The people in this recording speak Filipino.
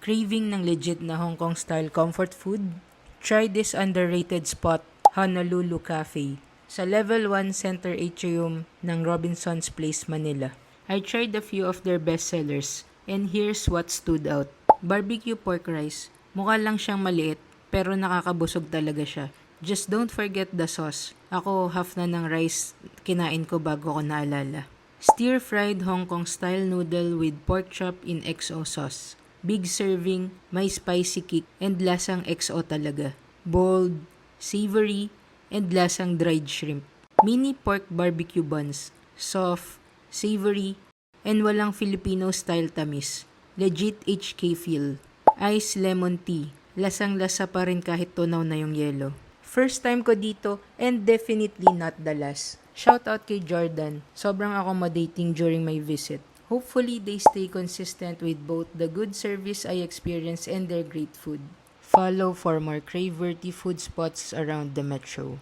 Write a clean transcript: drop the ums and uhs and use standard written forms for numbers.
Craving ng legit na Hong Kong style comfort food? Try this underrated spot, Honolulu Cafe, sa Level 1 Center Atrium ng Robinson's Place, Manila. I tried a few of their bestsellers, and here's what stood out. Barbecue pork rice. Mukha lang siyang maliit, pero nakakabusog talaga siya. Just don't forget the sauce. Ako, half na ng rice kinain ko bago ko naalala. Stir-fried Hong Kong style noodle with pork chop in XO sauce. Big serving, may spicy kick, and lasang XO talaga. Bold, savory, and lasang dried shrimp. Mini pork barbecue buns. Soft, savory, and walang Filipino-style tamis. Legit HK feel. Ice lemon tea. Lasang-lasa pa rin kahit tunaw na yung yelo. First time ko dito and definitely not the last. Shout out kay Jordan. Sobrang accommodating during my visit. Hopefully, they stay consistent with both the good service I experience and their great food. Follow for more crave-worthy food spots around the metro.